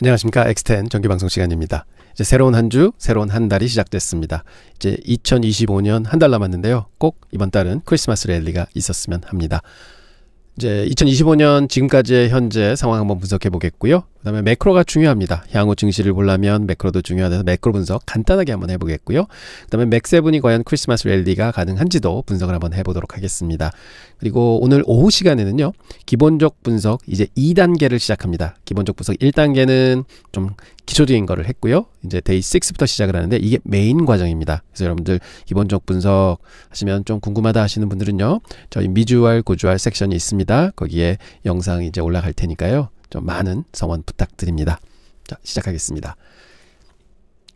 안녕하십니까. 엑스텐 정기방송 시간입니다. 이제 새로운 한 주, 새로운 한 달이 시작됐습니다. 이제 2025년 한 달 남았는데요. 꼭 이번 달은 크리스마스 랠리가 있었으면 합니다. 이제 2025년 지금까지의 현재 상황 한번 분석해 보겠고요. 그 다음에 매크로가 중요합니다. 향후 증시를 보려면 매크로도 중요하다서 매크로 분석 간단하게 한번 해보겠고요. 그 다음에 맥세븐이 과연 크리스마스 랠리가 가능한지도 분석을 한번 해보도록 하겠습니다. 그리고 오늘 오후 시간에는요. 기본적 분석 이제 2단계를 시작합니다. 기본적 분석 1단계는 좀 기초적인 거를 했고요. 이제 데이 6부터 시작을 하는데 이게 메인 과정입니다. 그래서 여러분들 기본적 분석 하시면 좀 궁금하다 하시는 분들은요. 저희 미주알, 고주알 섹션이 있습니다. 거기에 영상이 이제 올라갈 테니까요. 좀 많은 성원 부탁드립니다. 자, 시작하겠습니다.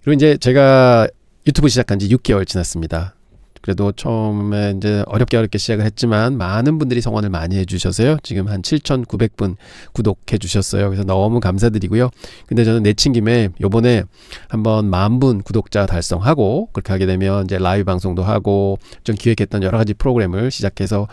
그리고 이제 제가 유튜브 시작한 지 6개월 지났습니다. 그래도 처음에 이제 어렵게 시작을 했지만 많은 분들이 성원을 많이 해주셔서요. 지금 한 7,900분 구독해 주셨어요. 그래서 너무 감사드리고요. 근데 저는 내친 김에 요번에 한번 10,000분 구독자 달성하고 그렇게 하게 되면 이제 라이브 방송도 하고 좀 기획했던 여러 가지 프로그램을 시작해서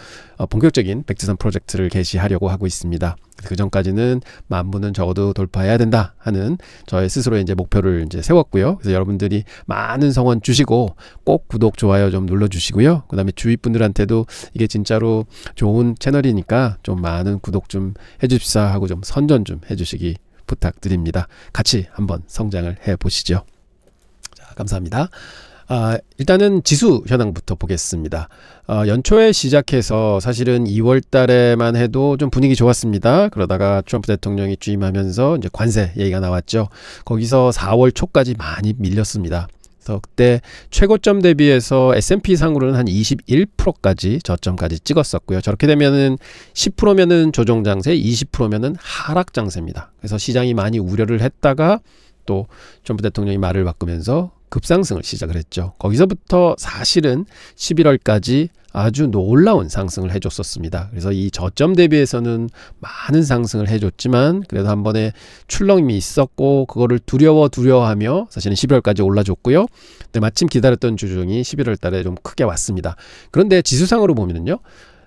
본격적인 백지선 프로젝트를 개시하려고 하고 있습니다. 그 전까지는 10,000분은 적어도 돌파해야 된다 하는 저의 스스로의 이제 목표를 이제 세웠고요. 그래서 여러분들이 많은 성원 주시고 꼭 구독, 좋아요 좀 눌러주시고요. 그 다음에 주위 분들한테도 이게 진짜로 좋은 채널이니까 좀 많은 구독 좀 해주십사 하고 좀 선전 좀 해주시기 부탁드립니다. 같이 한번 성장을 해보시죠. 자, 감사합니다. 일단은 지수 현황부터 보겠습니다. 연초에 시작해서 사실은 2월 달에만 해도 좀 분위기 좋았습니다. 그러다가 트럼프 대통령이 취임하면서 이제 관세 얘기가 나왔죠. 거기서 4월 초까지 많이 밀렸습니다. 그래서 그때 최고점 대비해서 S&P 상으로는 한 21%까지 저점까지 찍었었고요. 저렇게 되면은 10%면은 조정 장세, 20%면은 하락 장세입니다. 그래서 시장이 많이 우려를 했다가 또 트럼프 대통령이 말을 바꾸면서 급상승을 시작을 했죠. 거기서부터 사실은 11월까지 아주 놀라운 상승을 해줬었습니다. 그래서 이 저점 대비해서는 많은 상승을 해줬지만 그래도 한 번에 출렁임이 있었고 그거를 두려워하며 사실은 12월까지 올라줬고요. 근데 마침 기다렸던 주중이 11월 달에 좀 크게 왔습니다. 그런데 지수상으로 보면은요.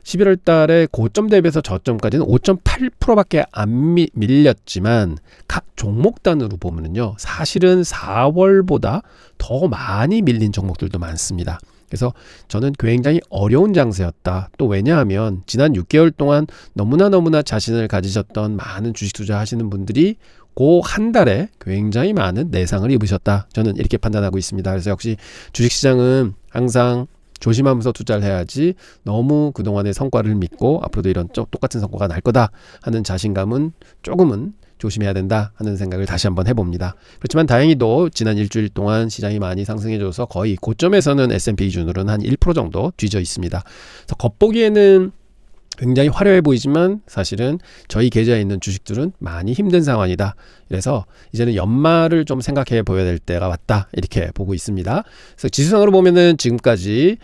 11월 달에 고점 대비해서 저점까지는 5.8%밖에 안 밀렸지만 각 종목단으로 보면은요. 사실은 4월보다 더 많이 밀린 종목들도 많습니다. 그래서 저는 굉장히 어려운 장세였다. 또 왜냐하면 지난 6개월 동안 너무나 자신을 가지셨던 많은 주식 투자하시는 분들이 그 한 달에 굉장히 많은 내상을 입으셨다. 저는 이렇게 판단하고 있습니다. 그래서 역시 주식시장은 항상 조심하면서 투자를 해야지 너무 그동안의 성과를 믿고 앞으로도 이런 똑같은 성과가 날 거다 하는 자신감은 조금은 조심해야 된다 하는 생각을 다시 한번 해봅니다. 그렇지만 다행히도 지난 일주일 동안 시장이 많이 상승해줘서 거의 고점에서는 S&P 기준으로는 한 1% 정도 뒤져 있습니다. 그래서 겉보기에는 굉장히 화려해 보이지만 사실은 저희 계좌에 있는 주식들은 많이 힘든 상황이다. 그래서 이제는 연말을 좀 생각해 보여야 될 때가 왔다. 이렇게 보고 있습니다. 그래서 지수상으로 보면은 지금까지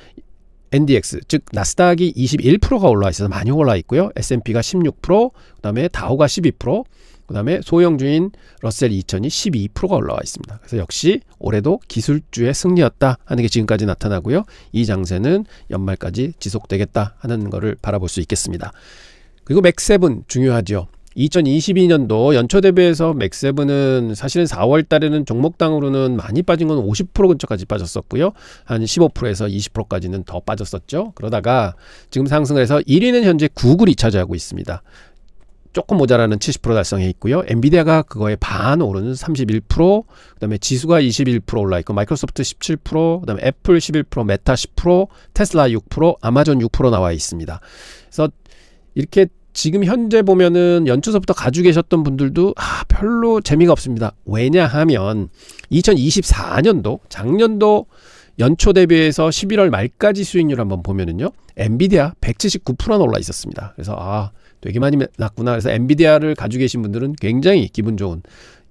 NDX 즉 나스닥이 21%가 올라와 있어서 많이 올라와 있고요. S&P가 16%, 그 다음에 다우가 12%, 그 다음에 소형주인 러셀 2000이 12%가 올라와 있습니다. 그래서 역시 올해도 기술주의 승리였다 하는 게 지금까지 나타나고요. 이 장세는 연말까지 지속되겠다 하는 것을 바라볼 수 있겠습니다. 그리고 맥세븐 중요하죠. 2022년도 연초 대비해서 맥세븐은 사실은 4월 달에는 종목당으로는 많이 빠진 건 50% 근처까지 빠졌었고요. 한 15%에서 20%까지는 더 빠졌었죠. 그러다가 지금 상승을 해서 1위는 현재 구글이 차지하고 있습니다. 조금 모자라는 70% 달성해 있고요. 엔비디아가 그거에 반 오르는 31%, 그 다음에 지수가 21% 올라 있고 마이크로소프트 17%, 그 다음에 애플 11%, 메타 10%, 테슬라 6%, 아마존 6% 나와 있습니다. 그래서 이렇게 지금 현재 보면은 연초서부터 가지고 계셨던 분들도 별로 재미가 없습니다. 왜냐하면 2024년도 작년도 연초 대비해서 11월 말까지 수익률 한번 보면은요. 엔비디아 179%나 올라 있었습니다. 그래서 되게 많이 났구나. 그래서 엔비디아를 가지고 계신 분들은 굉장히 기분 좋은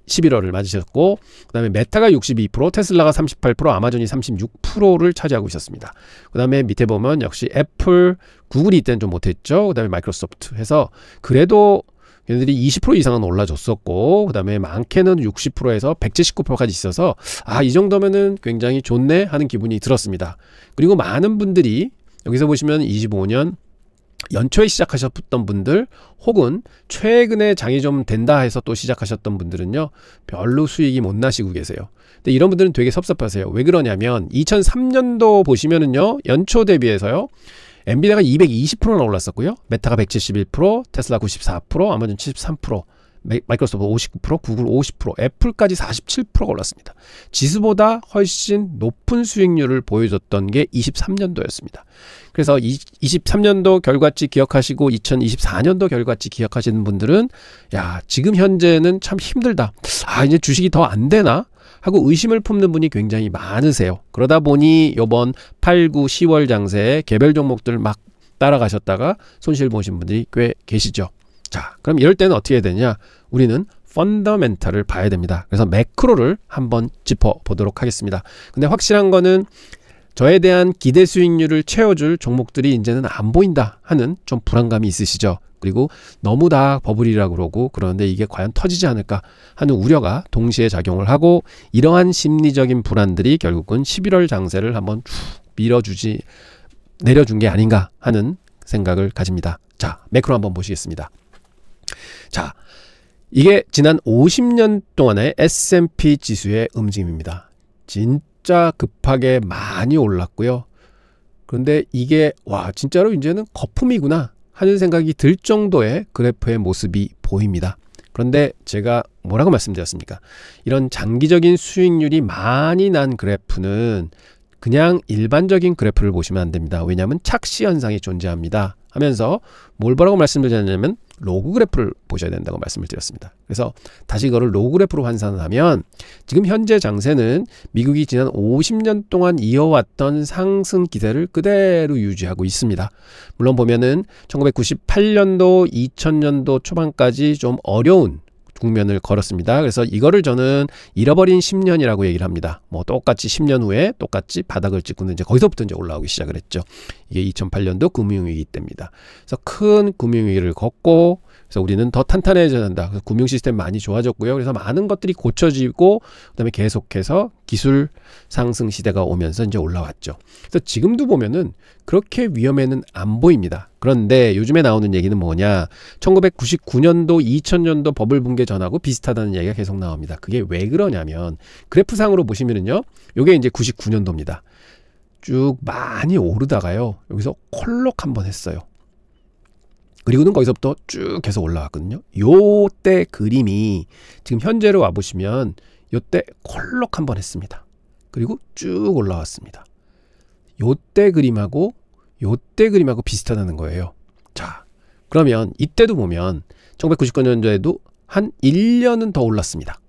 11월을 맞으셨고 그 다음에 메타가 62%, 테슬라가 38%, 아마존이 36%를 차지하고 있었습니다. 그 다음에 밑에 보면 역시 애플, 구글이 이때는 좀 못했죠. 그 다음에 마이크로소프트 해서 그래도 걔네들이 20% 이상은 올라줬었고 그 다음에 많게는 60%에서 179%까지 있어서 이 정도면은 굉장히 좋네 하는 기분이 들었습니다. 그리고 많은 분들이 여기서 보시면 25년 연초에 시작하셨던 분들 혹은 최근에 장이 좀 된다 해서 또 시작하셨던 분들은요, 별로 수익이 못 나시고 계세요. 근데 이런 분들은 되게 섭섭하세요. 왜 그러냐면 2003년도 보시면은요, 연초 대비해서요, 엔비디아가 220%나 올랐었고요, 메타가 171%, 테슬라 94%, 아마존 73%, 마이크로소프트 59%, 구글 50%, 애플까지 47%가 올랐습니다. 지수보다 훨씬 높은 수익률을 보여줬던 게 23년도였습니다. 그래서 23년도 결과치 기억하시고 2024년도 결과치 기억하시는 분들은 야, 지금 현재는 참 힘들다. 아, 이제 주식이 더 안 되나? 하고 의심을 품는 분이 굉장히 많으세요. 그러다 보니 요번 8, 9, 10월 장세에 개별 종목들 막 따라가셨다가 손실 보신 분들이 꽤 계시죠. 자, 그럼 이럴 때는 어떻게 해야 되냐? 우리는 펀더멘탈을 봐야 됩니다. 그래서 매크로를 한번 짚어보도록 하겠습니다. 근데 확실한 거는 저에 대한 기대 수익률을 채워줄 종목들이 이제는 안 보인다 하는 좀 불안감이 있으시죠. 그리고 너무 다 버블이라고 그러고 그러는데 이게 과연 터지지 않을까 하는 우려가 동시에 작용을 하고, 이러한 심리적인 불안들이 결국은 11월 장세를 한번 내려준 게 아닌가 하는 생각을 가집니다. 자, 매크로 한번 보시겠습니다. 자, 이게 지난 50년 동안의 S&P 지수의 움직임입니다. 진짜 급하게 많이 올랐고요. 그런데 이게 와, 진짜로 이제는 거품이구나 하는 생각이 들 정도의 그래프의 모습이 보입니다. 그런데 제가 뭐라고 말씀드렸습니까? 이런 장기적인 수익률이 많이 난 그래프는 그냥 일반적인 그래프를 보시면 안 됩니다. 왜냐하면 착시 현상이 존재합니다 하면서 뭐라고 말씀드렸냐면 로그 그래프를 보셔야 된다고 말씀을 드렸습니다. 그래서 다시 그거를 로그 그래프로 환산을 하면 지금 현재 장세는 미국이 지난 50년 동안 이어왔던 상승 기세를 그대로 유지하고 있습니다. 물론 보면은 1998년도, 2000년도 초반까지 좀 어려운 국면을 걸었습니다. 그래서 이거를 저는 잃어버린 10년이라고 얘기를 합니다. 뭐 똑같이 10년 후에 똑같이 바닥을 찍고는 이제 거기서부터 이제 올라오기 시작을 했죠. 이게 2008년도 금융위기 때입니다. 그래서 큰 금융위기를 겪고, 그래서 우리는 더 탄탄해져야 한다. 그래서 금융 시스템 많이 좋아졌고요. 그래서 많은 것들이 고쳐지고 그다음에 계속해서 기술 상승 시대가 오면서 이제 올라왔죠. 그래서 지금도 보면은 그렇게 위험에는 안 보입니다. 그런데 요즘에 나오는 얘기는 뭐냐? 1999년도, 2000년도 버블 붕괴 전하고 비슷하다는 얘기가 계속 나옵니다. 그게 왜 그러냐면 그래프상으로 보시면은요, 요게 이제 99년도입니다. 쭉 많이 오르다가요, 여기서 콜록 한번 했어요. 그리고는 거기서부터 쭉 계속 올라왔거든요. 요때 그림이 지금 현재로 와보시면 요때 콜록 한번 했습니다. 그리고 쭉 올라왔습니다. 요때 그림하고 비슷하다는 거예요. 자, 그러면 이때도 보면 1999년도에도 한 1년은 더 올랐습니다.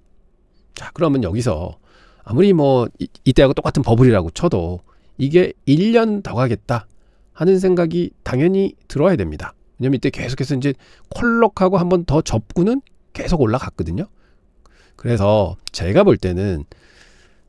자, 그러면 여기서 아무리 뭐 이때하고 똑같은 버블이라고 쳐도 이게 1년 더 가겠다 하는 생각이 당연히 들어야 됩니다. 왜냐면 이때 계속해서 이제 콜록하고 한 번 더 접고는 계속 올라갔거든요. 그래서 제가 볼 때는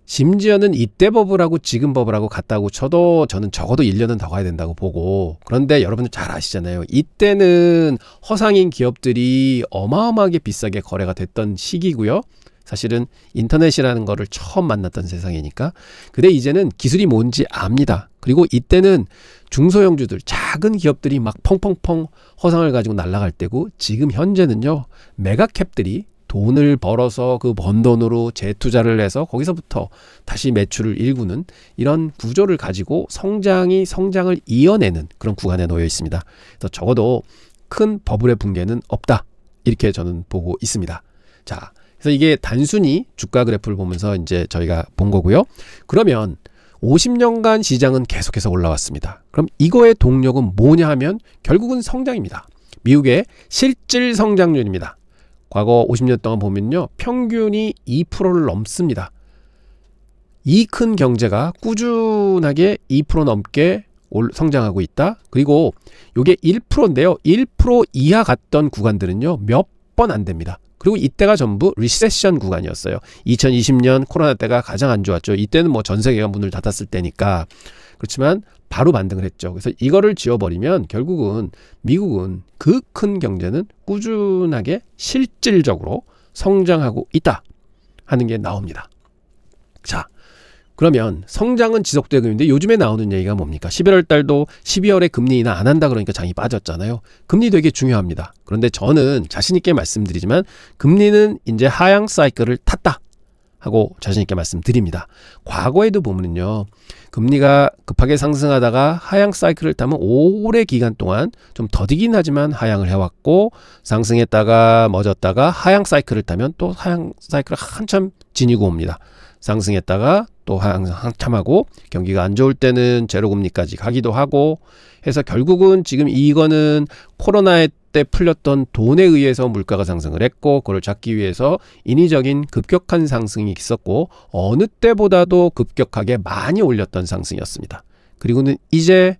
심지어는 이때 버블하고 지금 버블하고 같다고 쳐도 저는 적어도 1년은 더 가야 된다고 보고, 그런데 여러분들 잘 아시잖아요. 이때는 허상인 기업들이 어마어마하게 비싸게 거래가 됐던 시기고요. 사실은 인터넷이라는 거를 처음 만났던 세상이니까. 근데 이제는 기술이 뭔지 압니다. 그리고 이때는 중소형주들, 작은 기업들이 막 펑펑펑 허상을 가지고 날아갈 때고, 지금 현재는요, 메가캡들이 돈을 벌어서 그 번 돈으로 재투자를 해서 거기서부터 다시 매출을 일구는 이런 구조를 가지고 성장을 이어내는 그런 구간에 놓여 있습니다. 그래서 적어도 큰 버블의 붕괴는 없다, 이렇게 저는 보고 있습니다. 자, 그래서 이게 단순히 주가 그래프를 보면서 이제 저희가 본 거고요. 그러면 50년간 시장은 계속해서 올라왔습니다. 그럼 이거의 동력은 뭐냐 하면 결국은 성장입니다. 미국의 실질 성장률입니다. 과거 50년 동안 보면요, 평균이 2%를 넘습니다. 이 큰 경제가 꾸준하게 2% 넘게 성장하고 있다. 그리고 이게 1%인데요. 1% 이하 갔던 구간들은요, 몇 번 안 됩니다. 그리고 이때가 전부 리세션 구간이었어요. 2020년 코로나 때가 가장 안 좋았죠. 이때는 뭐 전 세계가 문을 닫았을 때니까. 그렇지만 바로 반등을 했죠. 그래서 이거를 지워버리면 결국은 미국은 그 큰 경제는 꾸준하게 실질적으로 성장하고 있다 하는 게 나옵니다. 자, 그러면 성장은 지속되고 있는데 요즘에 나오는 얘기가 뭡니까? 11월 달도 12월에 금리 인하 안 한다 그러니까 장이 빠졌잖아요. 금리 되게 중요합니다. 그런데 저는 자신 있게 말씀드리지만 금리는 이제 하향 사이클을 탔다 하고 자신 있게 말씀드립니다. 과거에도 보면은요. 금리가 급하게 상승하다가 하향 사이클을 타면 오래 기간 동안 좀 더디긴 하지만 하향을 해왔고 상승했다가 멎었다가 하향 사이클을 타면 또 하향 사이클을 한참 지니고 옵니다. 상승했다가 또 한참 하고 경기가 안 좋을 때는 제로금리까지 가기도 하고 해서 결국은 지금 이거는 코로나 때 풀렸던 돈에 의해서 물가가 상승을 했고 그걸 잡기 위해서 인위적인 급격한 상승이 있었고 어느 때보다도 급격하게 많이 올렸던 상승이었습니다. 그리고는 이제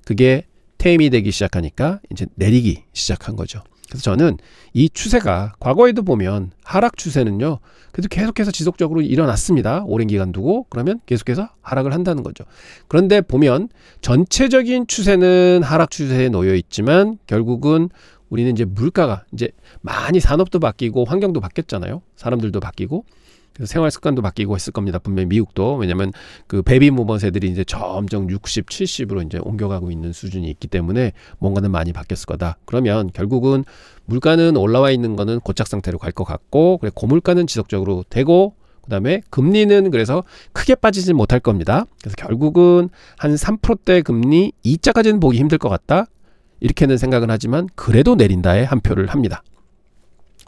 그게 테임이 되기 시작하니까 이제 내리기 시작한 거죠. 그래서 저는 이 추세가 과거에도 보면 하락 추세는요. 그래도 계속해서 지속적으로 일어났습니다. 오랜 기간 두고 그러면 계속해서 하락을 한다는 거죠. 그런데 보면 전체적인 추세는 하락 추세에 놓여 있지만 결국은 우리는 이제 물가가 이제 많이 산업도 바뀌고 환경도 바뀌었잖아요. 사람들도 바뀌고 그래서 생활 습관도 바뀌고 했을 겁니다. 분명히 미국도. 왜냐면 그 베이비부머 세들이 이제 점점 60, 70으로 이제 옮겨가고 있는 수준이 있기 때문에 뭔가는 많이 바뀌었을 거다. 그러면 결국은 물가는 올라와 있는 거는 고착 상태로 갈 것 같고 그래 고물가는 지속적으로 되고 그다음에 금리는 그래서 크게 빠지지 못할 겁니다. 그래서 결국은 한 3%대 금리 2자까지는 보기 힘들 것 같다. 이렇게는 생각은 하지만 그래도 내린다에 한 표를 합니다.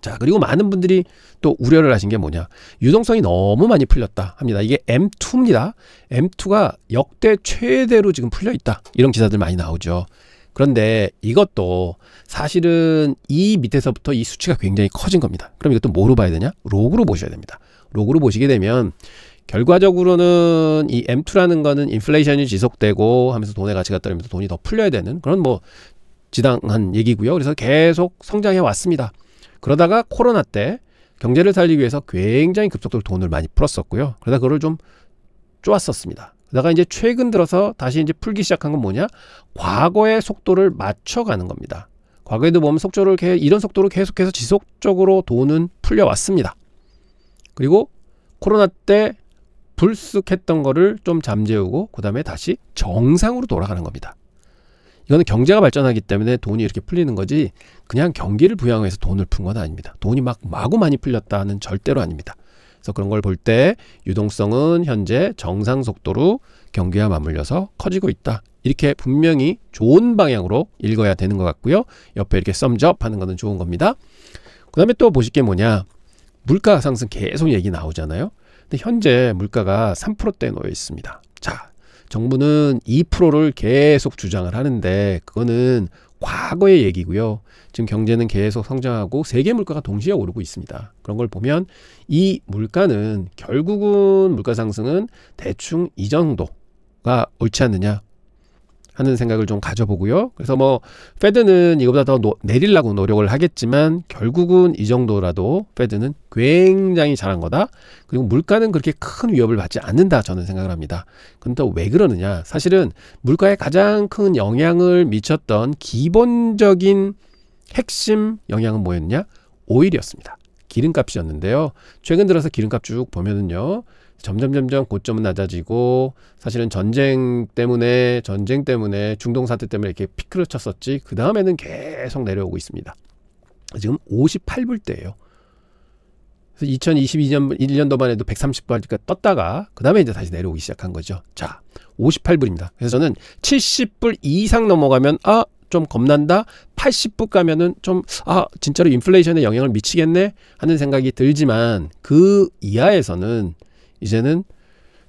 자, 그리고 많은 분들이 또 우려를 하신 게 뭐냐. 유동성이 너무 많이 풀렸다 합니다. 이게 M2입니다. M2가 역대 최대로 지금 풀려 있다. 이런 기사들 많이 나오죠. 그런데 이것도 사실은 이 밑에서부터 이 수치가 굉장히 커진 겁니다. 그럼 이것도 뭐로 봐야 되냐? 로그로 보셔야 됩니다. 로그로 보시게 되면 결과적으로는 이 M2라는 거는 인플레이션이 지속되고 하면서 돈의 가치가 떨어지면서 돈이 더 풀려야 되는 그런 뭐 지당한 얘기고요. 그래서 계속 성장해 왔습니다. 그러다가 코로나 때 경제를 살리기 위해서 굉장히 급속도로 돈을 많이 풀었었고요. 그러다 그걸 좀 쪼았었습니다. 그러다가 이제 최근 들어서 다시 이제 풀기 시작한 건 뭐냐? 과거의 속도를 맞춰가는 겁니다. 과거에도 보면 이런 속도로 계속해서 지속적으로 돈은 풀려왔습니다. 그리고 코로나 때 불쑥했던 거를 좀 잠재우고 그 다음에 다시 정상으로 돌아가는 겁니다. 이거는 경제가 발전하기 때문에 돈이 이렇게 풀리는 거지 그냥 경기를 부양해서 돈을 푼 건 아닙니다. 돈이 막 마구 많이 풀렸다는 절대로 아닙니다. 그래서 그런 걸 볼 때 유동성은 현재 정상 속도로 경기와 맞물려서 커지고 있다. 이렇게 분명히 좋은 방향으로 읽어야 되는 것 같고요. 옆에 이렇게 썸즈업 하는 거는 좋은 겁니다. 그 다음에 또 보실 게 뭐냐. 물가 상승 계속 얘기 나오잖아요. 근데 현재 물가가 3%대에 놓여 있습니다. 자, 정부는 2%를 계속 주장을 하는데 그거는 과거의 얘기고요. 지금 경제는 계속 성장하고 세계 물가가 동시에 오르고 있습니다. 그런 걸 보면 이 물가는 결국은 물가 상승은 대충 이 정도가 옳지 않느냐 하는 생각을 좀 가져보고요. 그래서 뭐 페드는 이거보다 더 내리려고 노력을 하겠지만 결국은 이 정도라도 페드는 굉장히 잘한 거다. 그리고 물가는 그렇게 큰 위협을 받지 않는다 저는 생각을 합니다. 근데 왜 그러느냐. 사실은 물가에 가장 큰 영향을 미쳤던 기본적인 핵심 영향은 뭐였냐? 오일이었습니다. 기름값이었는데요. 최근 들어서 기름값 쭉 보면은요. 점점 고점은 낮아지고 사실은 전쟁 때문에 중동 사태 때문에 이렇게 피크를 쳤었지 그 다음에는 계속 내려오고 있습니다. 지금 58불대예요. 그래서 2022년 1년도 만에도 130불까지 떴다가 그 다음에 이제 다시 내려오기 시작한 거죠. 자, 58불입니다. 그래서 저는 70불 이상 넘어가면 좀 겁난다. 80불 가면은 좀 진짜로 인플레이션에 영향을 미치겠네 하는 생각이 들지만 그 이하에서는 이제는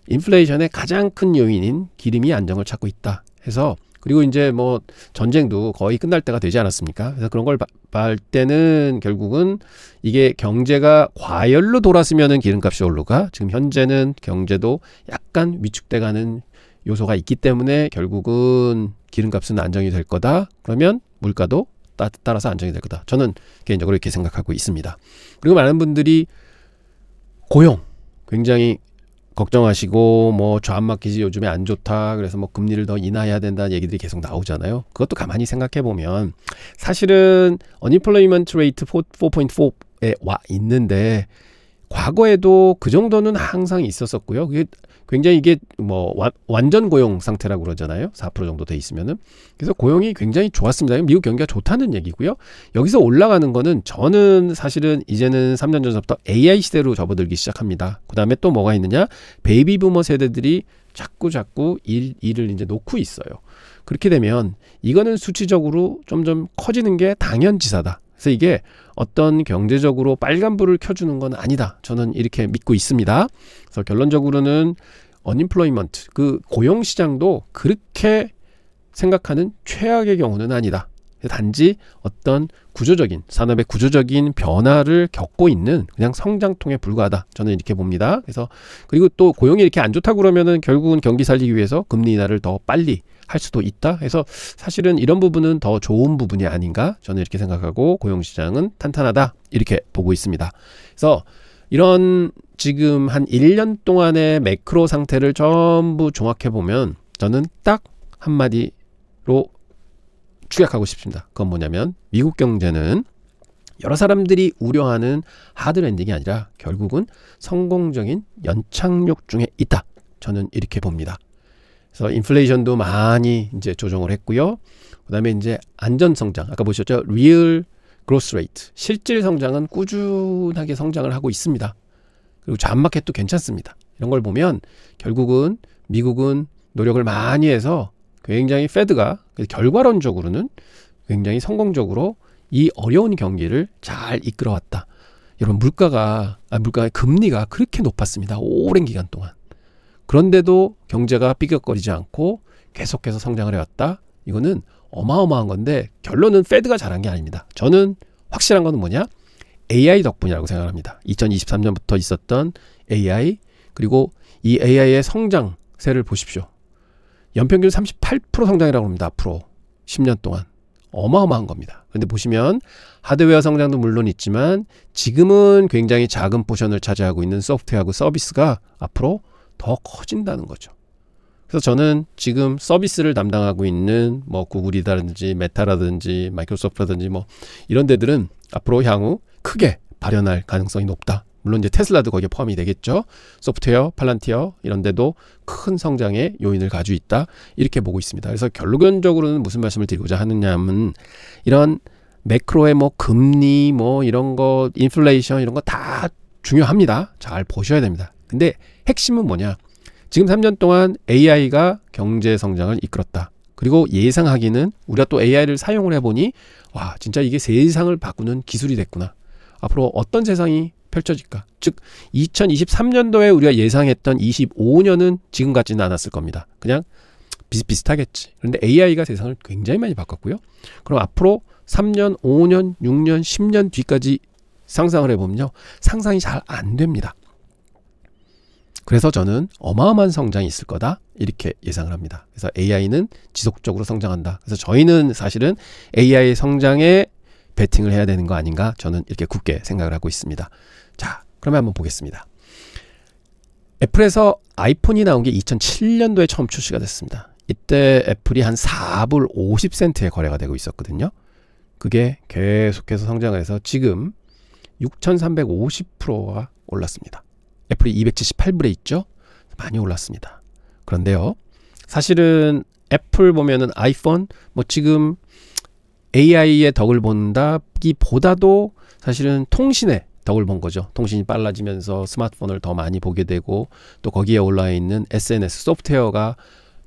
인플레이션의 가장 큰 요인인 기름이 안정을 찾고 있다 해서 그리고 이제 뭐 전쟁도 거의 끝날 때가 되지 않았습니까? 그래서 그런 걸 볼 때는 결국은 이게 경제가 과열로 돌았으면은 기름값이 오르가 지금 현재는 경제도 약간 위축돼가는 요소가 있기 때문에 결국은 기름값은 안정이 될 거다. 그러면 물가도 따라서 안정이 될 거다. 저는 개인적으로 이렇게 생각하고 있습니다. 그리고 많은 분들이 고용 굉장히 걱정하시고 뭐 좌안마켓이 요즘에 안 좋다. 그래서 뭐 금리를 더 인하해야 된다는 얘기들이 계속 나오잖아요. 그것도 가만히 생각해 보면 사실은 unemployment rate 4.4에 와 있는데 과거에도 그 정도는 항상 있었었고요. 그게 굉장히 이게 뭐 완전 고용 상태라고 그러잖아요. 4% 정도 돼 있으면은. 그래서 고용이 굉장히 좋았습니다. 미국 경기가 좋다는 얘기고요. 여기서 올라가는 거는 저는 사실은 이제는 3년 전부터 AI 시대로 접어들기 시작합니다. 그 다음에 또 뭐가 있느냐? 베이비 부머 세대들이 자꾸 일을 이제 놓고 있어요. 그렇게 되면 이거는 수치적으로 점점 커지는 게 당연지사다. 그래서 이게 어떤 경제적으로 빨간불을 켜주는 건 아니다. 저는 이렇게 믿고 있습니다. 그래서 결론적으로는 unemployment, 그 고용시장도 그렇게 생각하는 최악의 경우는 아니다. 단지 어떤 구조적인, 산업의 구조적인 변화를 겪고 있는 그냥 성장통에 불과하다. 저는 이렇게 봅니다. 그래서 그리고 또 고용이 이렇게 안 좋다고 그러면은 결국은 경기 살리기 위해서 금리 인하를 더 빨리 할 수도 있다. 그래서 사실은 이런 부분은 더 좋은 부분이 아닌가. 저는 이렇게 생각하고 고용시장은 탄탄하다. 이렇게 보고 있습니다. 그래서 이런 지금 한 1년 동안의 매크로 상태를 전부 종합해 보면 저는 딱 한마디로 축약하고 싶습니다. 그건 뭐냐면 미국 경제는 여러 사람들이 우려하는 하드 랜딩이 아니라 결국은 성공적인 연착륙 중에 있다. 저는 이렇게 봅니다. 그래서 인플레이션도 많이 이제 조정을 했고요. 그다음에 이제 안전 성장, 아까 보셨죠? Real Growth Rate, 실질 성장은 꾸준하게 성장을 하고 있습니다. 그리고 잡마켓도 괜찮습니다. 이런 걸 보면 결국은 미국은 노력을 많이 해서 굉장히 페드가 결과론적으로는 굉장히 성공적으로 이 어려운 경기를 잘 이끌어왔다. 여러분 물가의 금리가 그렇게 높았습니다. 오랜 기간 동안. 그런데도 경제가 삐걱거리지 않고 계속해서 성장을 해왔다. 이거는 어마어마한 건데 결론은 페드가 잘한 게 아닙니다. 저는 확실한 건 뭐냐? AI 덕분이라고 생각합니다. 2023년부터 있었던 AI, 그리고 이 AI의 성장세를 보십시오. 연평균 38% 성장이라고 합니다. 앞으로 10년 동안. 어마어마한 겁니다. 그런데 보시면 하드웨어 성장도 물론 있지만 지금은 굉장히 작은 포션을 차지하고 있는 소프트웨어하고 서비스가 앞으로 더 커진다는 거죠. 그래서 저는 지금 서비스를 담당하고 있는 뭐 구글이라든지 메타라든지 마이크로소프트라든지 뭐 이런 데들은 앞으로 향후 크게 발현할 가능성이 높다. 물론 이제 테슬라도 거기에 포함이 되겠죠. 소프트웨어, 팔란티어 이런 데도 큰 성장의 요인을 가지고 있다. 이렇게 보고 있습니다. 그래서 결론적으로는 무슨 말씀을 드리고자 하느냐면 이런 매크로의 뭐 금리 뭐 이런 거 인플레이션 이런 거 다 중요합니다. 잘 보셔야 됩니다. 근데 핵심은 뭐냐? 지금 3년 동안 AI가 경제 성장을 이끌었다. 그리고 예상하기는 우리가 또 AI를 사용을 해보니 와 진짜 이게 세상을 바꾸는 기술이 됐구나. 앞으로 어떤 세상이 펼쳐질까? 즉 2023년도에 우리가 예상했던 25년은 지금 같지는 않았을 겁니다. 그냥 비슷비슷하겠지. 그런데 AI가 세상을 굉장히 많이 바꿨고요. 그럼 앞으로 3년, 5년, 6년, 10년 뒤까지 상상을 해보면요. 상상이 잘 안 됩니다. 그래서 저는 어마어마한 성장이 있을 거다. 이렇게 예상을 합니다. 그래서 AI는 지속적으로 성장한다. 그래서 저희는 사실은 AI 성장에 베팅을 해야 되는 거 아닌가? 저는 이렇게 굳게 생각을 하고 있습니다. 자, 그러면 한번 보겠습니다. 애플에서 아이폰이 나온 게 2007년도에 처음 출시가 됐습니다. 이때 애플이 한 4불 50센트에 거래가 되고 있었거든요. 그게 계속해서 성장을 해서 지금 6,350%가 올랐습니다. 애플이 278불에 있죠. 많이 올랐습니다. 그런데요. 사실은 애플 보면은 아이폰 뭐 지금 AI의 덕을 본다기보다도 사실은 통신의 덕을 본 거죠. 통신이 빨라지면서 스마트폰을 더 많이 보게 되고 또 거기에 올라와 있는 SNS 소프트웨어가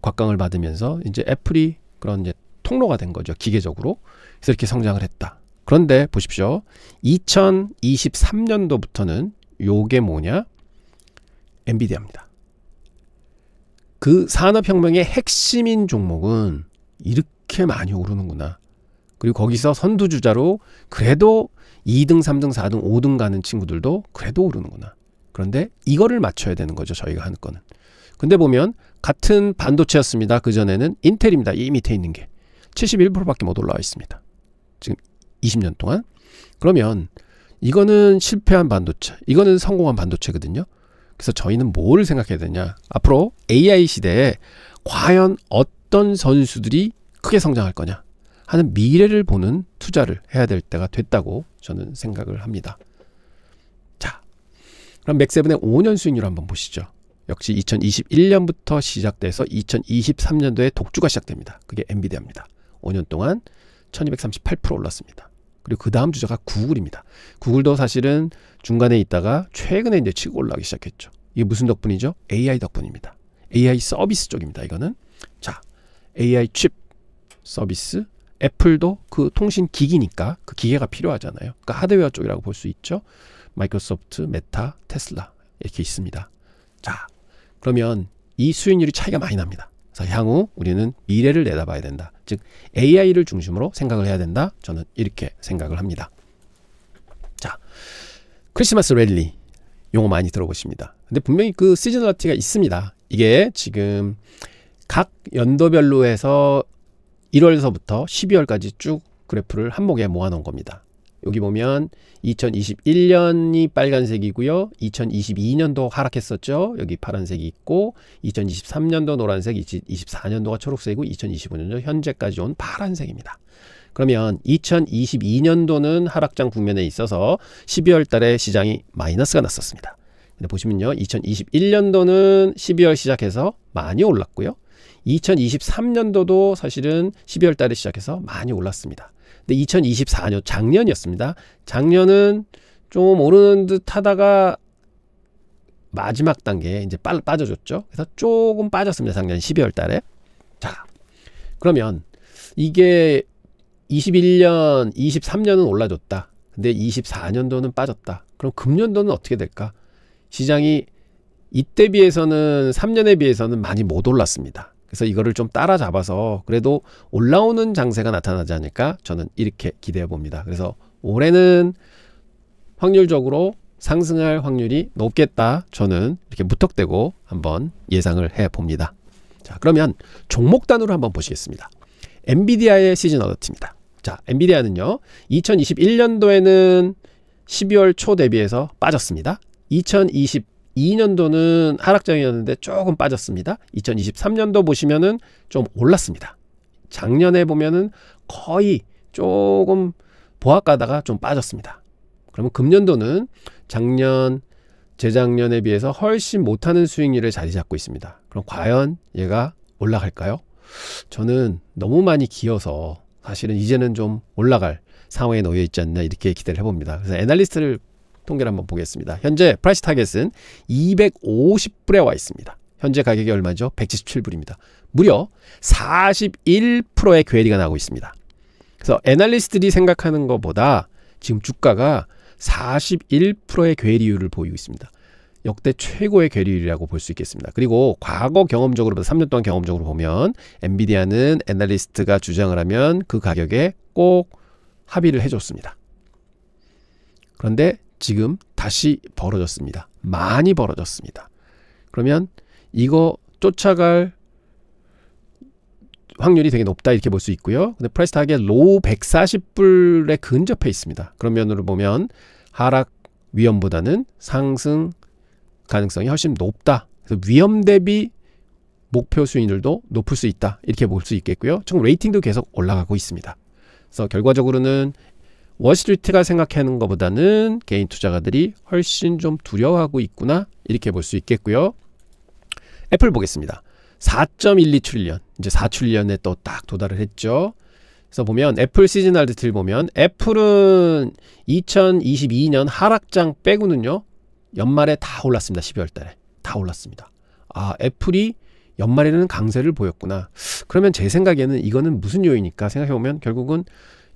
곽강을 받으면서 이제 애플이 그런 이제 통로가 된 거죠. 기계적으로. 그래서 이렇게 성장을 했다. 그런데 보십시오. 2023년도부터는 요게 뭐냐? 엔비디아입니다. 그 산업혁명의 핵심인 종목은 이렇게 많이 오르는구나. 그리고 거기서 선두주자로 그래도 2등, 3등, 4등, 5등 가는 친구들도 그래도 오르는구나. 그런데 이거를 맞춰야 되는 거죠. 저희가 하는 거는. 근데 보면 같은 반도체였습니다. 그전에는 인텔입니다. 이 밑에 있는 게. 71%밖에 못 올라와 있습니다. 지금 20년 동안. 그러면 이거는 실패한 반도체, 이거는 성공한 반도체거든요. 그래서 저희는 뭘 생각해야 되냐. 앞으로 AI 시대에 과연 어떤 선수들이 크게 성장할 거냐 하는 미래를 보는 투자를 해야 될 때가 됐다고 저는 생각을 합니다. 자, 그럼 맥7의 5년 수익률 한번 보시죠. 역시 2021년부터 시작돼서 2023년도에 독주가 시작됩니다. 그게 엔비디아입니다. 5년 동안 1238% 올랐습니다. 그리고 그 다음 주자가 구글입니다. 구글도 사실은 중간에 있다가 최근에 이제 치고 올라가기 시작했죠. 이게 무슨 덕분이죠? AI 덕분입니다. AI 서비스 쪽입니다. 이거는. 자, AI 칩 서비스. 애플도 그 통신 기기니까 그 기계가 필요하잖아요. 그러니까 하드웨어 쪽이라고 볼 수 있죠. 마이크로소프트, 메타, 테슬라 이렇게 있습니다. 자, 그러면 이 수익률이 차이가 많이 납니다. 그래서 향후 우리는 미래를 내다봐야 된다. 즉 AI를 중심으로 생각을 해야 된다. 저는 이렇게 생각을 합니다. 자, 크리스마스 랠리 용어 많이 들어보십니다. 근데 분명히 그 시즈널리티가 있습니다. 이게 지금 각 연도별로 해서 1월서부터 12월까지 쭉 그래프를 한목에 모아놓은 겁니다. 여기 보면 2021년이 빨간색이고요. 2022년도 하락했었죠. 여기 파란색이 있고 2023년도 노란색, 2024년도가 초록색이고 2025년도 현재까지 온 파란색입니다. 그러면 2022년도는 하락장 국면에 있어서 12월 달에 시장이 마이너스가 났었습니다. 근데 보시면요. 2021년도는 12월 시작해서 많이 올랐고요. 2023년도도 사실은 12월 달에 시작해서 많이 올랐습니다. 근데 2024년 작년이었습니다. 작년은 좀 오르는 듯 하다가 마지막 단계에 이제 빠져줬죠. 그래서 조금 빠졌습니다. 작년 12월 달에. 자, 그러면 이게 21년, 23년은 올라줬다. 근데 24년도는 빠졌다. 그럼 금년도는 어떻게 될까? 시장이 이때 비해서는 3년에 비해서는 많이 못 올랐습니다. 그래서 이거를 좀 따라잡아서 그래도 올라오는 장세가 나타나지 않을까 저는 이렇게 기대해 봅니다. 그래서 올해는 확률적으로 상승할 확률이 높겠다. 저는 이렇게 무턱대고 한번 예상을 해 봅니다. 자, 그러면 종목 단으로 한번 보시겠습니다. 엔비디아의 시즌 어더티입니다. 자, 엔비디아는요 2021년도에는 12월 초 대비해서 빠졌습니다. 2022년도는 하락장이었는데 조금 빠졌습니다. 2023년도 보시면은 좀 올랐습니다. 작년에 보면은 거의 조금 보합가다가 좀 빠졌습니다. 그러면 금년도는 작년, 재작년에 비해서 훨씬 못하는 수익률을 자리 잡고 있습니다. 그럼 과연 얘가 올라갈까요? 저는 너무 많이 기어서 사실은 이제는 좀 올라갈 상황에 놓여 있지 않나 이렇게 기대를 해봅니다. 그래서 애널리스트를 통계를 한번 보겠습니다. 현재 프라이스 타겟은 250불에 와 있습니다. 현재 가격이 얼마죠? 177불입니다. 무려 41%의 괴리가 나고 있습니다. 그래서 애널리스트들이 생각하는 것보다 지금 주가가 41%의 괴리율을 보이고 있습니다. 역대 최고의 괴리율이라고 볼 수 있겠습니다. 그리고 과거 경험적으로 3년 동안 경험적으로 보면 엔비디아는 애널리스트가 주장을 하면 그 가격에 꼭 합의를 해줬습니다. 그런데 지금 다시 벌어졌습니다. 많이 벌어졌습니다. 그러면 이거 쫓아갈 확률이 되게 높다 이렇게 볼 수 있고요. 근데 프라이스 타겟 로우 140불에 근접해 있습니다. 그런 면으로 보면 하락 위험보다는 상승 가능성이 훨씬 높다. 그래서 위험 대비 목표 수익률도 높을 수 있다. 이렇게 볼 수 있겠고요. 총 레이팅도 계속 올라가고 있습니다. 그래서 결과적으로는 월스트리트가 생각하는 것보다는 개인 투자가들이 훨씬 좀 두려워하고 있구나 이렇게 볼 수 있겠고요. 애플 보겠습니다. 4.12 트릴리언 이제 4트릴리언에 또 딱 도달을 했죠. 그래서 보면 애플 시즈널리티를 보면 애플은 2022년 하락장 빼고는요 연말에 다 올랐습니다. 12월 달에 다 올랐습니다. 아, 애플이 연말에는 강세를 보였구나. 그러면 제 생각에는 이거는 무슨 요인일까 생각해보면 결국은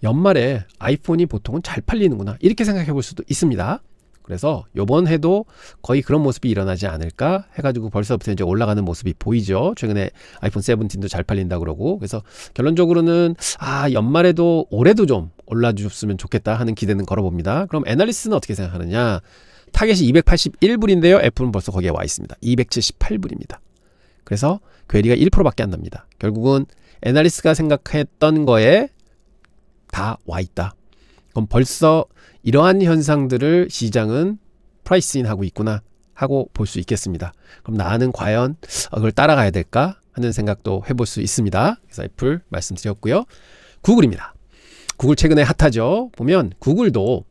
연말에 아이폰이 보통은 잘 팔리는구나 이렇게 생각해 볼 수도 있습니다. 그래서 이번 해도 거의 그런 모습이 일어나지 않을까 해가지고 벌써부터 이제 올라가는 모습이 보이죠. 최근에 아이폰 17도 잘 팔린다 그러고. 그래서 결론적으로는 아, 연말에도 올해도 좀 올라주셨으면 좋겠다 하는 기대는 걸어봅니다. 그럼 애널리스트는 어떻게 생각하느냐. 타겟이 281불인데요 애플은 벌써 거기에 와 있습니다. 278불입니다. 그래서 괴리가 1%밖에 안 납니다. 결국은 애널리스트가 생각했던 거에 다 와 있다. 그럼 벌써 이러한 현상들을 시장은 프라이스인 하고 있구나 하고 볼 수 있겠습니다. 그럼 나는 과연 그걸 따라가야 될까 하는 생각도 해볼 수 있습니다. 그래서 애플 말씀드렸고요. 구글입니다. 구글 최근에 핫하죠. 보면 구글도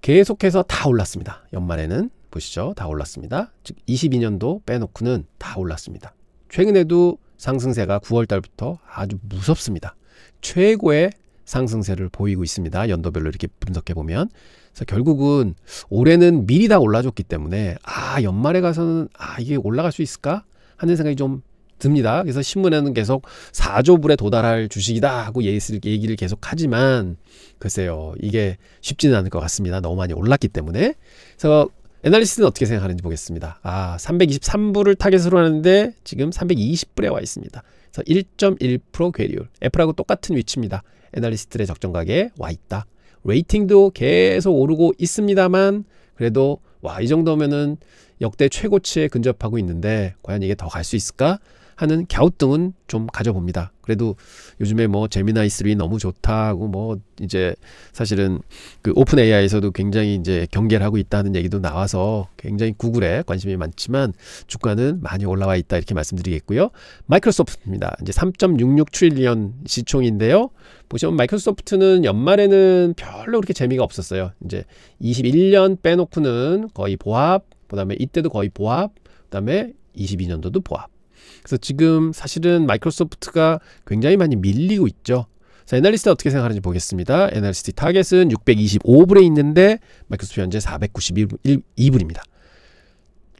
계속해서 다 올랐습니다. 연말에는 보시죠. 다 올랐습니다. 즉 22년도 빼놓고는 다 올랐습니다. 최근에도 상승세가 9월 달부터 아주 무섭습니다. 최고의 상승세를 보이고 있습니다. 연도별로 이렇게 분석해 보면. 그래서 결국은 올해는 미리 다 올라줬기 때문에 연말에 가서는 이게 올라갈 수 있을까 하는 생각이 좀 듭니다. 그래서 신문에는 계속 4조 불에 도달할 주식이다 하고 얘기를 계속 하지만 글쎄요, 이게 쉽지는 않을 것 같습니다. 너무 많이 올랐기 때문에. 그래서 애널리스트는 어떻게 생각하는지 보겠습니다. 323불을 타겟으로 하는데 지금 320불에 와 있습니다. 그래서 1.1% 괴리율, 애플하고 똑같은 위치입니다. 애널리스트의 적정가격에 와 있다. 레이팅도 계속 오르고 있습니다만 그래도 이 정도면은 역대 최고치에 근접하고 있는데 과연 이게 더 갈 수 있을까 하는 갸우뚱은 좀 가져봅니다. 그래도 요즘에 뭐 제미나이 3 너무 좋다고 뭐 이제 사실은 그 오픈 AI에서도 굉장히 이제 경계를 하고 있다는 얘기도 나와서 굉장히 구글에 관심이 많지만 주가는 많이 올라와 있다 이렇게 말씀드리겠고요. 마이크로소프트입니다. 이제 3.66 트릴리언 시총인데요. 보시면 마이크로소프트는 연말에는 별로 그렇게 재미가 없었어요. 이제 21년 빼놓고는 거의 보합, 그다음에 이때도 거의 보합, 그다음에 22년도도 보합. 그래서 지금 사실은 마이크로소프트가 굉장히 많이 밀리고 있죠. 자, 애널리스트 어떻게 생각하는지 보겠습니다. 애널리스트 타겟은 625불에 있는데 마이크로소프트 현재 492불입니다.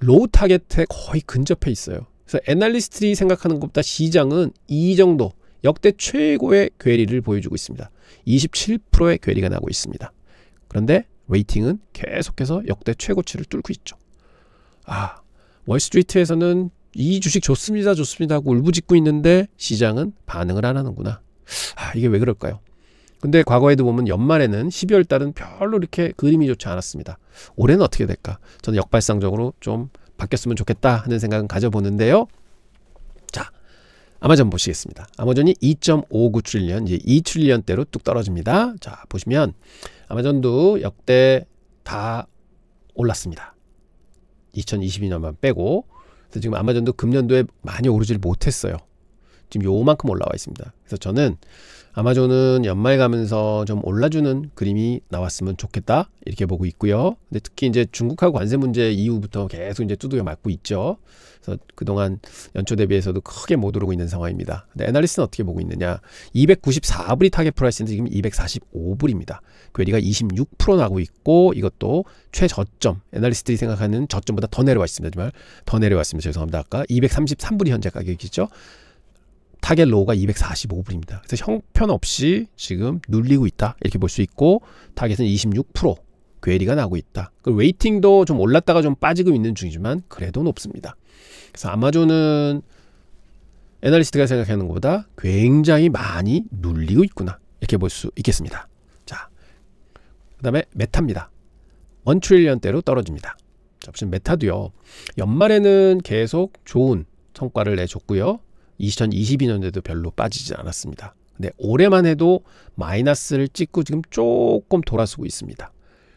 로우 타겟에 거의 근접해 있어요. 그래서 애널리스트들이 생각하는 것보다 시장은 이 정도 역대 최고의 괴리를 보여주고 있습니다. 27%의 괴리가 나고 있습니다. 그런데 레이팅은 계속해서 역대 최고치를 뚫고 있죠. 월스트리트에서는 이 주식 좋습니다 하고 울부짖고 있는데 시장은 반응을 안 하는구나. 이게 왜 그럴까요? 근데 과거에도 보면 연말에는 12월 달은 별로 이렇게 그림이 좋지 않았습니다. 올해는 어떻게 될까? 저는 역발상적으로 좀 바뀌었으면 좋겠다 하는 생각은 가져보는데요. 자, 아마존 보시겠습니다. 아마존이 2.59 트릴리언, 이제 2 트릴리언대로 뚝 떨어집니다. 자, 보시면 아마존도 역대 다 올랐습니다. 2022년만 빼고. 그래서 지금 아마존도 금년도에 많이 오르질 못했어요. 지금 요만큼 올라와 있습니다. 그래서 저는 아마존은 연말 가면서 좀 올라주는 그림이 나왔으면 좋겠다 이렇게 보고 있고요. 근데 특히 이제 중국하고 관세 문제 이후부터 계속 이제 두드겨 맞고 있죠. 그래서 그동안 연초 대비해서도 크게 못 오르고 있는 상황입니다. 근데 애널리스트는 어떻게 보고 있느냐? 294불이 타겟 프라이스인데 지금 245불입니다. 괴리가 26% 나고 있고 이것도 최저점, 애널리스트들이 생각하는 저점보다 더 내려와 있습니다. 정말 더 내려왔습니다. 죄송합니다. 아까 233불이 현재 가격이죠. 타겟 로우가 245불입니다. 그래서 형편없이 지금 눌리고 있다 이렇게 볼 수 있고 타겟은 26% 괴리가 나고 있다. 그리고 웨이팅도 좀 올랐다가 좀 빠지고 있는 중이지만 그래도 높습니다. 그래서 아마존은 애널리스트가 생각하는 것보다 굉장히 많이 눌리고 있구나 이렇게 볼 수 있겠습니다. 자, 그 다음에 메타입니다. 1 트릴리언대로 떨어집니다. 자, 보시면 메타도요. 연말에는 계속 좋은 성과를 내줬고요. 2022년에도 별로 빠지지 않았습니다. 근데 올해만 해도 마이너스를 찍고 지금 조금 돌아서고 있습니다.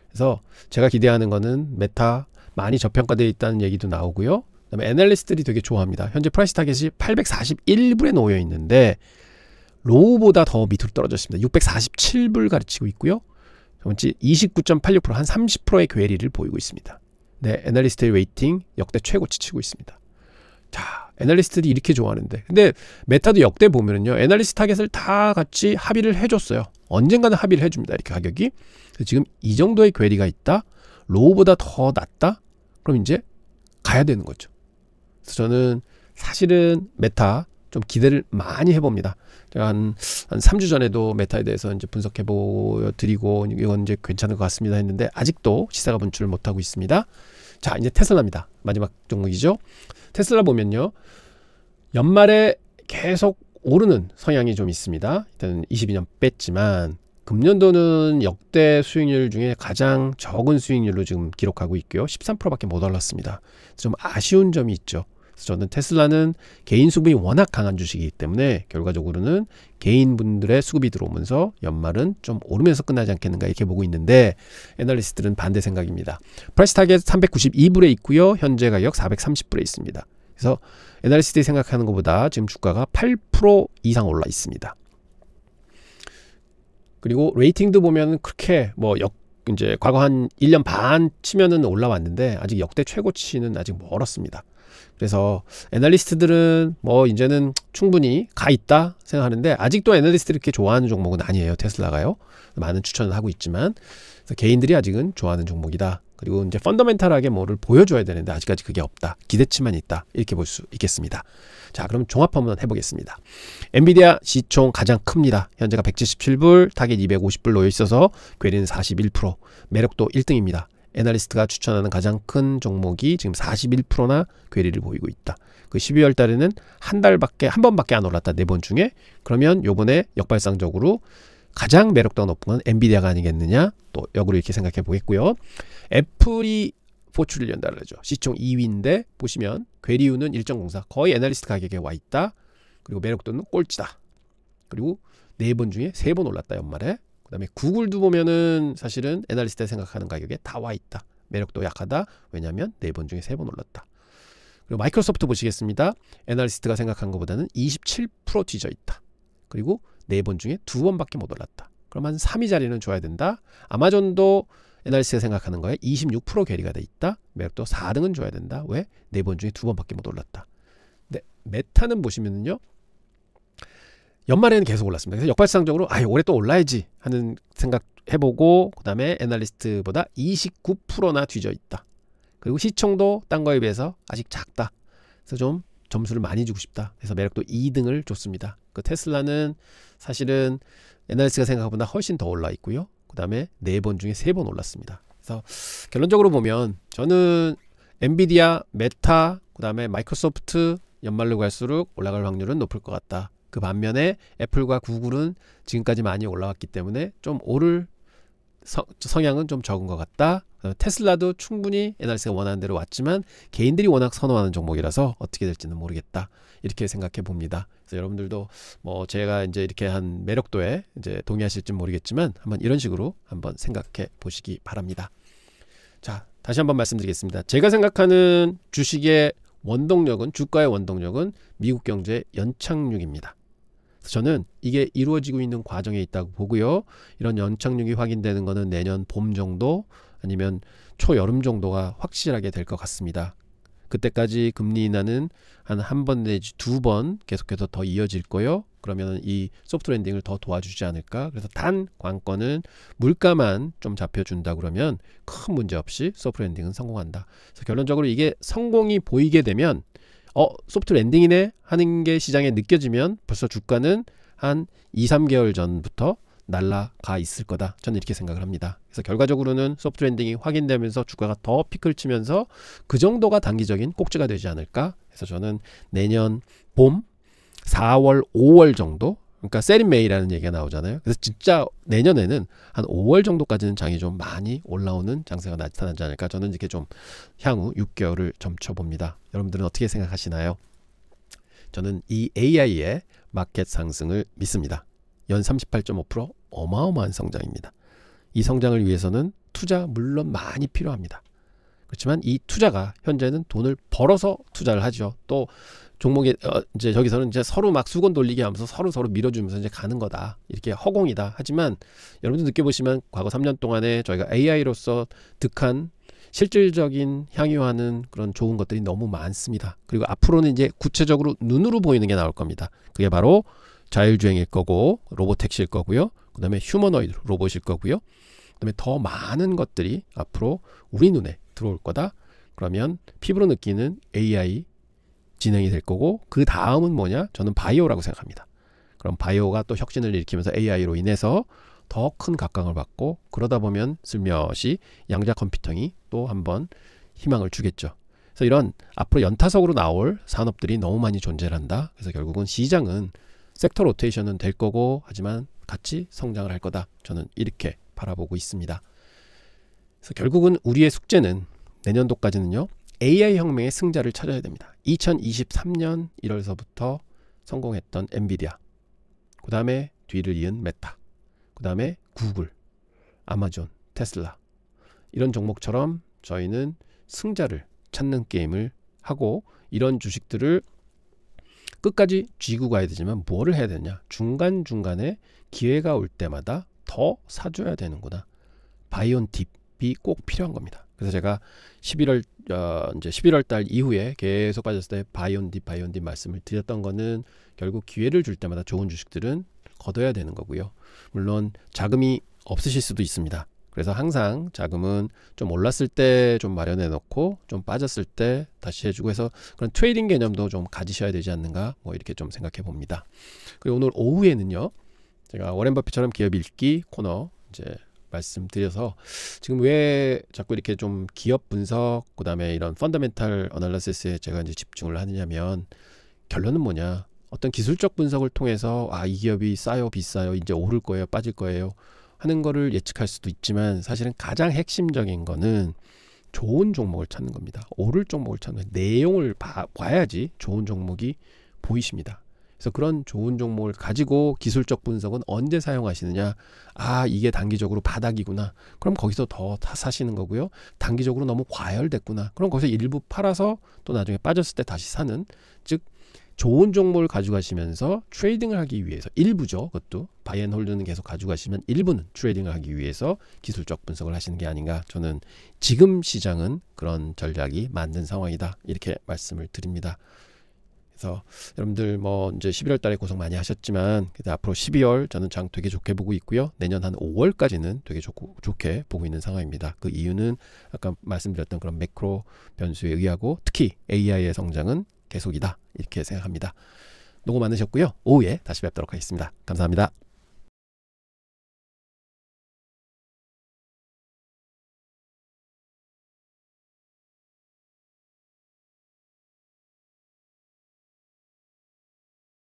그래서 제가 기대하는 거는 메타 많이 저평가되어 있다는 얘기도 나오고요. 그다음에 애널리스트들이 되게 좋아합니다. 현재 프라이스 타겟이 841불에 놓여 있는데 로우보다 더 밑으로 떨어졌습니다. 647불 가르치고 있고요. 29.86% 한 30%의 괴리를 보이고 있습니다. 네, 애널리스트의 웨이팅 역대 최고치 치고 있습니다. 자, 애널리스트들이 이렇게 좋아하는데 근데 메타도 역대 보면은요 애널리스트 타겟을 다 같이 합의를 해줬어요. 언젠가는 합의를 해줍니다. 이렇게 가격이. 그래서 지금 이 정도의 괴리가 있다, 로우보다 더 낮다, 그럼 이제 가야 되는 거죠. 그래서 저는 사실은 메타 좀 기대를 많이 해봅니다. 제가 한 3주 전에도 메타에 대해서 이제 분석해 보여드리고 이건 이제 괜찮을 것 같습니다 했는데 아직도 시세가 분출을 못하고 있습니다. 자, 이제 테슬라입니다. 마지막 종목이죠. 테슬라 보면요 연말에 계속 오르는 성향이 좀 있습니다. 일단 22년 뺐지만 금년도는 역대 수익률 중에 가장 적은 수익률로 지금 기록하고 있고요. 13%밖에 못 올랐습니다. 좀 아쉬운 점이 있죠. 그래서 저는 테슬라는 개인 수급이 워낙 강한 주식이기 때문에 결과적으로는 개인분들의 수급이 들어오면서 연말은 좀 오르면서 끝나지 않겠는가 이렇게 보고 있는데 애널리스트들은 반대 생각입니다. 프라이스 타겟 392불에 있고요. 현재 가격 430불에 있습니다. 그래서 애널리스트들이 생각하는 것보다 지금 주가가 8% 이상 올라 있습니다. 그리고 레이팅도 보면 그렇게 뭐 이제 과거 한 1년 반 치면은 올라왔는데 아직 역대 최고치는 아직 멀었습니다. 그래서 애널리스트들은 뭐 이제는 충분히 가 있다 생각하는데, 아직도 애널리스트들이 이렇게 좋아하는 종목은 아니에요. 테슬라가요. 많은 추천을 하고 있지만, 그래서 개인들이 아직은 좋아하는 종목이다. 그리고 이제 펀더멘탈하게 뭐를 보여줘야 되는데 아직까지 그게 없다. 기대치만 있다. 이렇게 볼 수 있겠습니다. 자, 그럼 종합 한번 해보겠습니다. 엔비디아 시총 가장 큽니다. 현재가 177불, 타겟 250불 놓여 있어서 괴리는 41%, 매력도 1등입니다. 애널리스트가 추천하는 가장 큰 종목이 지금 41%나 괴리를 보이고 있다. 그 12월 달에는 한 번밖에 안 올랐다. 4번 중에. 그러면 요번에 역발상적으로 가장 매력도가 높은 건 엔비디아가 아니겠느냐. 또 역으로 이렇게 생각해 보겠고요. 애플이 4트릴리언 달러죠. 시총 2위인데 보시면 괴리율은 1.04, 거의 애널리스트 가격에 와 있다. 그리고 매력도는 꼴찌다. 그리고 4번 중에 3번 올랐다, 연말에. 그 다음에 구글도 보면은 사실은 애널리스트가 생각하는 가격에 다 와 있다. 매력도 약하다. 왜냐하면 4번 중에 3번 올랐다. 그리고 마이크로소프트 보시겠습니다. 애널리스트가 생각한 것보다는 27% 뒤져 있다. 그리고 4번 중에 2번밖에 못 올랐다. 그럼 한 3위 자리는 줘야 된다. 아마존도 애널리스트가 생각하는 거에 26% 괴리가 돼 있다. 매력도 4등은 줘야 된다. 왜? 4번 중에 2번밖에 못 올랐다. 근데 메타는 보시면은요, 연말에는 계속 올랐습니다. 그래서 역발상적으로 올해 또 올라야지 하는 생각 해보고, 그 다음에 애널리스트보다 29%나 뒤져 있다. 그리고 시총도 딴 거에 비해서 아직 작다. 그래서 좀 점수를 많이 주고 싶다. 그래서 매력도 2등을 줬습니다. 그 테슬라는 사실은 애널리스트가 생각보다 훨씬 더 올라 있고요. 그 다음에 4번 중에 3번 올랐습니다. 그래서 결론적으로 보면 저는 엔비디아, 메타, 그 다음에 마이크로소프트 연말로 갈수록 올라갈 확률은 높을 것 같다. 그 반면에 애플과 구글은 지금까지 많이 올라왔기 때문에 좀 오를 성향은 좀 적은 것 같다. 테슬라도 충분히 애널리스트가 원하는 대로 왔지만 개인들이 워낙 선호하는 종목이라서 어떻게 될지는 모르겠다. 이렇게 생각해 봅니다. 그래서 여러분들도 뭐 제가 이제 이렇게 한 매력도에 이제 동의하실지 모르겠지만 한번 이런 식으로 한번 생각해 보시기 바랍니다. 자, 다시 한번 말씀드리겠습니다. 제가 생각하는 주식의 원동력은, 주가의 원동력은 미국 경제의 연착륙입니다. 저는 이게 이루어지고 있는 과정에 있다고 보고요. 이런 연착륙이 확인되는 것은 내년 봄 정도 아니면 초여름 정도가 확실하게 될 것 같습니다. 그때까지 금리 인하는 한 번 내지 2번 계속해서 더 이어질 거요. 그러면 이 소프트 랜딩을 더 도와주지 않을까. 그래서 단 관건은 물가만 좀 잡혀준다 그러면 큰 문제 없이 소프트 랜딩은 성공한다. 그래서 결론적으로 이게 성공이 보이게 되면 소프트 랜딩이네 하는 게 시장에 느껴지면 벌써 주가는 한 2-3개월 전부터 날라가 있을 거다. 저는 이렇게 생각을 합니다. 그래서 결과적으로는 소프트 랜딩이 확인되면서 주가가 더 피크를 치면서 그 정도가 단기적인 꼭지가 되지 않을까. 그래서 저는 내년 봄 4월, 5월 정도, 그러니까 세린메이라는 얘기가 나오잖아요. 그래서 진짜 내년에는 한 5월 정도까지는 장이 좀 많이 올라오는 장세가 나타나지 않을까. 저는 이렇게 좀 향후 6개월을 점쳐봅니다. 여러분들은 어떻게 생각하시나요? 저는 이 AI의 마켓 상승을 믿습니다. 연 38.5% 어마어마한 성장입니다. 이 성장을 위해서는 투자 물론 많이 필요합니다. 그렇지만 이 투자가 현재는 돈을 벌어서 투자를 하죠. 또 종목에 이제 저기서는 이제 서로 막 수건 돌리기 하면서 서로 밀어주면서 이제 가는 거다. 이렇게 허공이다. 하지만 여러분들 느껴보시면 과거 3년 동안에 저희가 AI로서 득한 실질적인 향유하는 그런 좋은 것들이 너무 많습니다. 그리고 앞으로는 이제 구체적으로 눈으로 보이는 게 나올 겁니다. 그게 바로 자율주행일 거고 로보택시일 거고요. 그 다음에 휴머노이드 로봇일 거고요. 그 다음에 더 많은 것들이 앞으로 우리 눈에 들어올 거다. 그러면 피부로 느끼는 AI 진행이 될 거고, 그 다음은 뭐냐? 저는 바이오라고 생각합니다. 그럼 바이오가 또 혁신을 일으키면서 AI로 인해서 더 큰 각광을 받고, 그러다 보면 슬며시 양자 컴퓨팅이 또 한번 희망을 주겠죠. 그래서 이런 앞으로 연타석으로 나올 산업들이 너무 많이 존재한다. 그래서 결국은 시장은 섹터 로테이션은 될 거고, 하지만 같이 성장을 할 거다. 저는 이렇게 바라보고 있습니다. 그래서 결국은 우리의 숙제는 내년도까지는요, AI 혁명의 승자를 찾아야 됩니다. 2023년 1월서부터 성공했던 엔비디아, 그 다음에 뒤를 이은 메타, 그 다음에 구글, 아마존, 테슬라, 이런 종목처럼 저희는 승자를 찾는 게임을 하고, 이런 주식들을 끝까지 쥐고 가야 되지만 뭐를 해야 되냐? 중간중간에 기회가 올 때마다 더 사줘야 되는구나. 바이온 딥이 꼭 필요한 겁니다. 그래서 제가 11월 이제 11월 달 이후에 계속 빠졌을 때 바이온 딥 말씀을 드렸던 거는 결국 기회를 줄 때마다 좋은 주식들은 걷어야 되는 거고요. 물론 자금이 없으실 수도 있습니다. 그래서 항상 자금은 좀 올랐을 때 좀 마련해 놓고 좀 빠졌을 때 다시 해주고 해서 그런 트레이딩 개념도 좀 가지셔야 되지 않는가 뭐 이렇게 좀 생각해 봅니다. 그리고 오늘 오후에는요, 제가 워렌 버핏처럼 기업 읽기 코너 이제 말씀드려서 지금 왜 자꾸 이렇게 좀 기업 분석 그다음에 이런 펀더멘탈 어널리시스에 제가 이제 집중을 하느냐면, 결론은 뭐냐, 어떤 기술적 분석을 통해서 이 기업이 싸요 비싸요 이제 오를 거예요 빠질 거예요 하는 거를 예측할 수도 있지만, 사실은 가장 핵심적인 거는 좋은 종목을 찾는 겁니다. 오를 종목을 찾는 거예요. 내용을 봐야지 좋은 종목이 보이십니다. 그래서 그런 좋은 종목을 가지고 기술적 분석은 언제 사용하시느냐, 이게 단기적으로 바닥이구나, 그럼 거기서 더 사시는 거고요. 단기적으로 너무 과열됐구나, 그럼 거기서 일부 팔아서 또 나중에 빠졌을 때 다시 사는, 즉 좋은 종목을 가져가시면서 트레이딩을 하기 위해서, 일부죠, 그것도 바이앤홀드는 계속 가져가시면 일부는 트레이딩을 하기 위해서 기술적 분석을 하시는 게 아닌가, 저는 지금 시장은 그런 전략이 맞는 상황이다 이렇게 말씀을 드립니다. 그래서 여러분들 뭐 이제 11월 달에 고생 많이 하셨지만 앞으로 12월 저는 장 되게 좋게 보고 있고요. 내년 한 5월까지는 되게 좋게 보고 있는 상황입니다. 그 이유는 아까 말씀드렸던 그런 매크로 변수에 의하고 특히 AI의 성장은 계속이다 이렇게 생각합니다. 노고 많으셨고요. 오후에 다시 뵙도록 하겠습니다. 감사합니다.